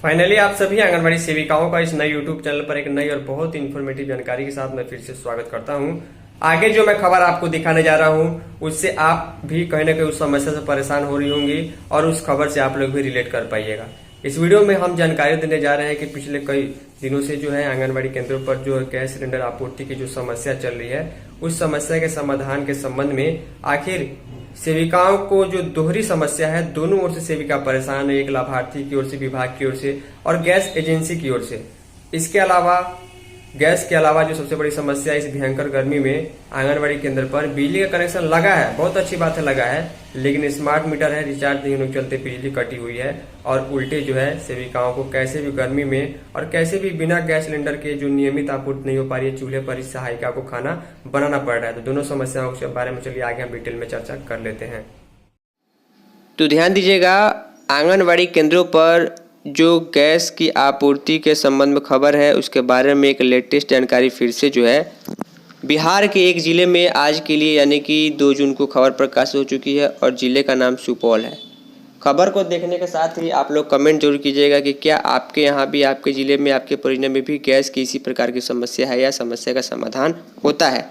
Finally आप सभी आंगनबाड़ी सेविकाओं का इस नए यूट्यूब चैनल पर एक नई और बहुत ही इन्फॉर्मेटिव जानकारी के साथ मैं फिर से स्वागत करता हूं। आगे जो मैं खबर आपको दिखाने जा रहा हूं उससे आप भी कहीं ना कहीं उस समस्या से परेशान हो रही होंगी और उस खबर से आप लोग भी रिलेट कर पाइएगा। इस वीडियो में हम जानकारी देने जा रहे हैं कि पिछले कई दिनों से जो है आंगनबाड़ी केंद्रों पर जो गैस सिलेंडर आपूर्ति की जो समस्या चल रही है उस समस्या के समाधान के संबंध में आखिर सेविकाओं को जो दोहरी समस्या है, दोनों ओर से सेविका परेशान है, एक लाभार्थी की ओर से, विभाग की ओर से और गैस एजेंसी की ओर से। इसके अलावा गैस के अलावा जो सबसे बड़ी समस्या इस भयंकर गर्मी में आंगनबाड़ी केंद्र पर बिजली का कनेक्शन लगा है, बहुत अच्छी बात है लगा है, लेकिन स्मार्ट मीटर है, रिचार्ज नहीं होने के चलते बिजली कटी हुई है और उल्टे जो है सेविकाओं को कैसे भी गर्मी में और कैसे भी बिना गैस सिलेंडर के जो नियमित आपूर्ति नहीं हो पा रही है, चूल्हे पर इस सहायिका को खाना बनाना पड़ रहा है। तो दोनों समस्याओं के बारे में चलिए आगे हम डिटेल में चर्चा कर लेते हैं। तो ध्यान दीजिएगा, आंगनबाड़ी केंद्रों पर जो गैस की आपूर्ति के संबंध में खबर है उसके बारे में एक लेटेस्ट जानकारी फिर से जो है बिहार के एक ज़िले में आज के लिए यानी कि 2 जून को खबर प्रकाशित हो चुकी है और ज़िले का नाम सुपौल है। खबर को देखने के साथ ही आप लोग कमेंट जरूर कीजिएगा कि क्या आपके यहाँ भी, आपके ज़िले में, आपके परिजन में भी गैस की इसी प्रकार की समस्या है या समस्या का समाधान होता है।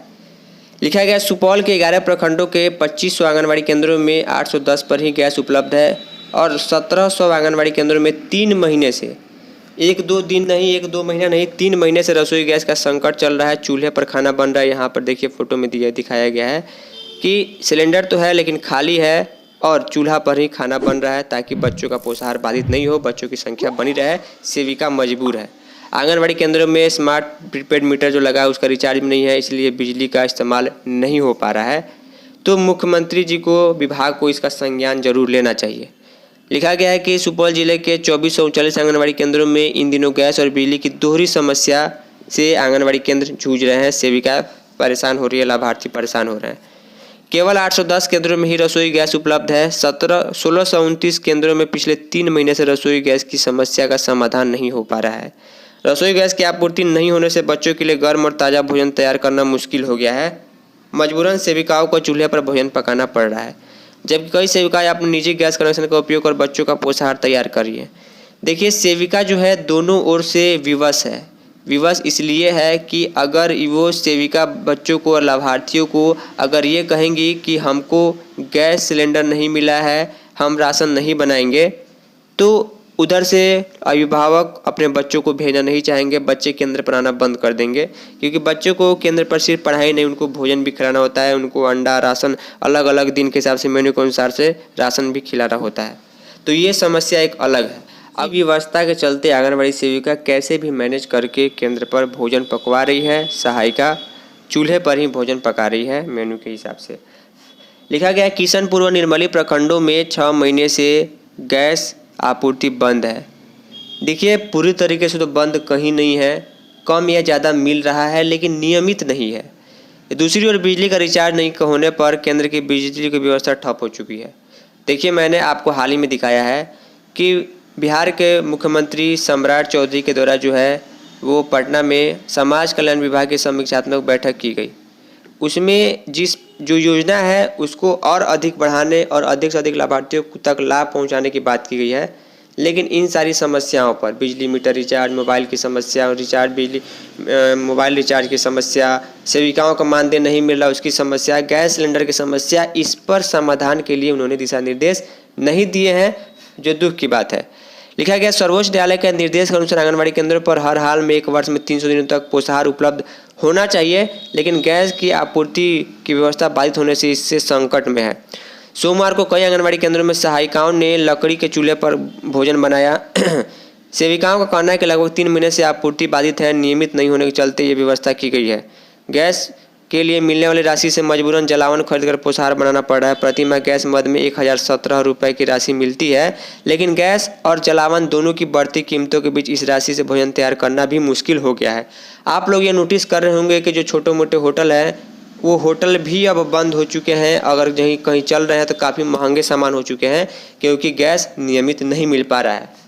लिखा गया सुपौल के 11 प्रखंडों के 2500 आंगनबाड़ी केंद्रों में 810 पर ही गैस उपलब्ध है और 1700 आंगनबाड़ी केंद्रों में 3 महीने से, 1-2 दिन नहीं, 1-2 महीना नहीं, 3 महीने से रसोई गैस का संकट चल रहा है। चूल्हे पर खाना बन रहा है। यहाँ पर देखिए फोटो में दिखाया गया है कि सिलेंडर तो है लेकिन खाली है और चूल्हा पर ही खाना बन रहा है ताकि बच्चों का पोषाहार बाधित नहीं हो, बच्चों की संख्या बनी रहे। सेविका मजबूर है। आंगनबाड़ी केंद्रों में स्मार्ट प्रीपेड मीटर जो लगा है उसका रिचार्ज भी नहीं है, इसलिए बिजली का इस्तेमाल नहीं हो पा रहा है। तो मुख्यमंत्री जी को, विभाग को इसका संज्ञान जरूर लेना चाहिए। लिखा गया है कि सुपौल जिले के 2439 आंगनबाड़ी केंद्रों में इन दिनों गैस और बिजली की दोहरी समस्या से आंगनबाड़ी केंद्र जूझ रहे हैं। सेविका परेशान हो रही है, लाभार्थी परेशान हो रहे हैं। केवल 810 केंद्रों में ही रसोई गैस उपलब्ध है। 1629 केंद्रों में पिछले 3 महीने से रसोई गैस की समस्या का समाधान नहीं हो पा रहा है। रसोई गैस की आपूर्ति नहीं होने से बच्चों के लिए गर्म और ताज़ा भोजन तैयार करना मुश्किल हो गया है। मजबूरन सेविकाओं को चूल्हे पर भोजन पकाना पड़ रहा है, जबकि कई सेविकाएं अपने निजी गैस कनेक्शन का उपयोग कर बच्चों का पोषाहार तैयार कर रही है। देखिए, सेविका जो है दोनों ओर से विवश है। विवश इसलिए है कि अगर वो सेविका बच्चों को और लाभार्थियों को अगर ये कहेंगी कि हमको गैस सिलेंडर नहीं मिला है, हम राशन नहीं बनाएंगे, तो उधर से अभिभावक अपने बच्चों को भेजना नहीं चाहेंगे, बच्चे केंद्र पर आना बंद कर देंगे, क्योंकि बच्चों को केंद्र पर सिर्फ पढ़ाई नहीं, उनको भोजन भी खिलाना होता है। उनको अंडा, राशन अलग अलग दिन के हिसाब से, मेन्यू के अनुसार से राशन भी खिलाना होता है। तो ये समस्या एक अलग है। अब व्यवस्था के चलते आंगनबाड़ी सेविका कैसे भी मैनेज करके केंद्र पर भोजन पकवा रही है। सहायिका चूल्हे पर ही भोजन पका रही है मेन्यू के हिसाब से। लिखा गया है किशनपुर व निर्मली प्रखंडों में 6 महीने से गैस आपूर्ति बंद है। देखिए, पूरी तरीके से तो बंद कहीं नहीं है, कम या ज़्यादा मिल रहा है लेकिन नियमित नहीं है। दूसरी ओर बिजली का रिचार्ज नहीं होने पर केंद्र की बिजली की व्यवस्था ठप हो चुकी है। देखिए, मैंने आपको हाल ही में दिखाया है कि बिहार के मुख्यमंत्री सम्राट चौधरी के द्वारा जो है वो पटना में समाज कल्याण विभाग की समीक्षात्मक बैठक की गई। उसमें जो योजना है उसको और अधिक बढ़ाने और अधिक से अधिक लाभार्थियों तक लाभ पहुंचाने की बात की गई है। लेकिन इन सारी समस्याओं पर, बिजली मीटर रिचार्ज, मोबाइल की समस्या, मोबाइल रिचार्ज की समस्या, सेविकाओं का मानदेय नहीं मिल रहा उसकी समस्या, गैस सिलेंडर की समस्या, इस पर समाधान के लिए उन्होंने दिशा निर्देश नहीं दिए हैं, जो दुख की बात है। लिखा गया सर्वोच्च न्यायालय के निर्देश के अनुसार आंगनबाड़ी केंद्रों पर हर हाल में 1 वर्ष में 300 दिनों तक पोषाहार उपलब्ध होना चाहिए, लेकिन गैस की आपूर्ति की व्यवस्था बाधित होने से इससे संकट में है। सोमवार को कई आंगनबाड़ी केंद्रों में सहायिकाओं ने लकड़ी के चूल्हे पर भोजन बनाया। सेविकाओं का कहना है कि लगभग 3 महीने से आपूर्ति बाधित है, नियमित नहीं होने के चलते ये व्यवस्था की गई है। गैस के लिए मिलने वाली राशि से मजबूरन जलावन खरीदकर पोषाहार बनाना पड़ रहा है। प्रति माह गैस मद में 1017 रुपये की राशि मिलती है, लेकिन गैस और जलावन दोनों की बढ़ती कीमतों के बीच इस राशि से भोजन तैयार करना भी मुश्किल हो गया है। आप लोग ये नोटिस कर रहे होंगे कि जो छोटे मोटे होटल हैं वो होटल भी अब बंद हो चुके हैं। अगर कहीं चल रहे हैं तो काफ़ी महंगे सामान हो चुके हैं, क्योंकि गैस नियमित नहीं मिल पा रहा है।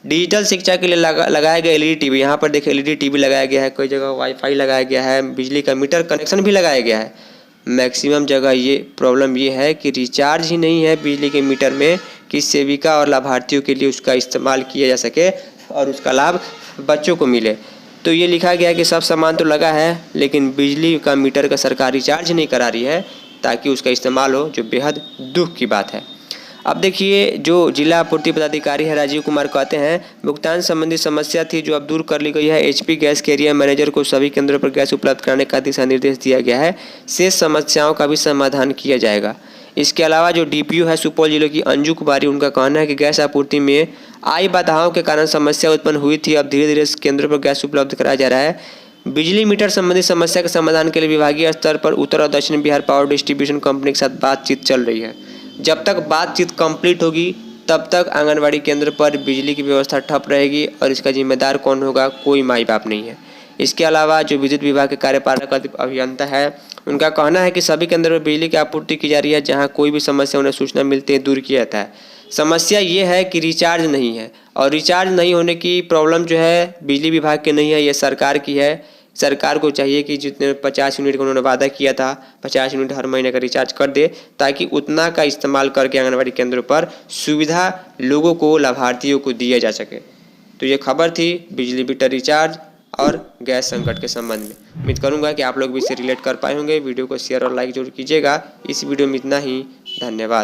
डिजिटल शिक्षा के लिए लगाया गया एलईडी टीवी, यहाँ पर देखिए एलईडी टीवी लगाया गया है, कई जगह वाईफाई लगाया गया है, बिजली का मीटर कनेक्शन भी लगाया गया है। मैक्सिमम जगह ये प्रॉब्लम ये है कि रिचार्ज ही नहीं है बिजली के मीटर में कि सेविका और लाभार्थियों के लिए उसका इस्तेमाल किया जा सके। और उसका लाभ बच्चों को मिले। तो ये लिखा गया कि सब सामान तो लगा है, लेकिन बिजली का मीटर का सरकार रिचार्ज नहीं करा रही है ताकि उसका इस्तेमाल हो, जो बेहद दुख की बात है। अब देखिए, जो जिला आपूर्ति पदाधिकारी है राजीव कुमार कहते हैं, भुगतान संबंधी समस्या थी जो अब दूर कर ली गई है। एचपी गैस के एरिया मैनेजर को सभी केंद्रों पर गैस उपलब्ध कराने का दिशा निर्देश दिया गया है। शेष समस्याओं का भी समाधान किया जाएगा। इसके अलावा जो डीपीओ है सुपौल जिले की अंजू कुमारी, उनका कहना है कि गैस आपूर्ति में आई बाधाओं के कारण समस्या उत्पन्न हुई थी। अब धीरे धीरे इस केंद्रों पर गैस उपलब्ध कराया जा रहा है। बिजली मीटर संबंधी समस्या के समाधान के लिए विभागीय स्तर पर उत्तर और दक्षिण बिहार पावर डिस्ट्रीब्यूशन कंपनी के साथ बातचीत चल रही है। जब तक बातचीत कंप्लीट होगी तब तक आंगनबाड़ी केंद्र पर बिजली की व्यवस्था ठप रहेगी और इसका जिम्मेदार कौन होगा, कोई माई बाप नहीं है। इसके अलावा जो विद्युत विभाग के कार्यपालक अभियंता है, उनका कहना है कि सभी केंद्रों में बिजली की आपूर्ति की जा रही है। जहां कोई भी समस्या उन्हें सूचना मिलती है दूर किया जाता है। समस्या ये है कि रिचार्ज नहीं है, और रिचार्ज नहीं होने की प्रॉब्लम जो है बिजली विभाग की नहीं है, ये सरकार की है। सरकार को चाहिए कि जितने 50 यूनिट का उन्होंने वादा किया था, 50 यूनिट हर महीने का रिचार्ज कर दे, ताकि उतना का इस्तेमाल करके आंगनबाड़ी केंद्रों पर सुविधा लोगों को, लाभार्थियों को दिया जा सके। तो ये खबर थी बिजली मीटर रिचार्ज और गैस संकट के संबंध में। उम्मीद करूंगा कि आप लोग भी इससे रिलेट कर पाए होंगे। वीडियो को शेयर और लाइक जरूर कीजिएगा। इस वीडियो में इतना ही। धन्यवाद।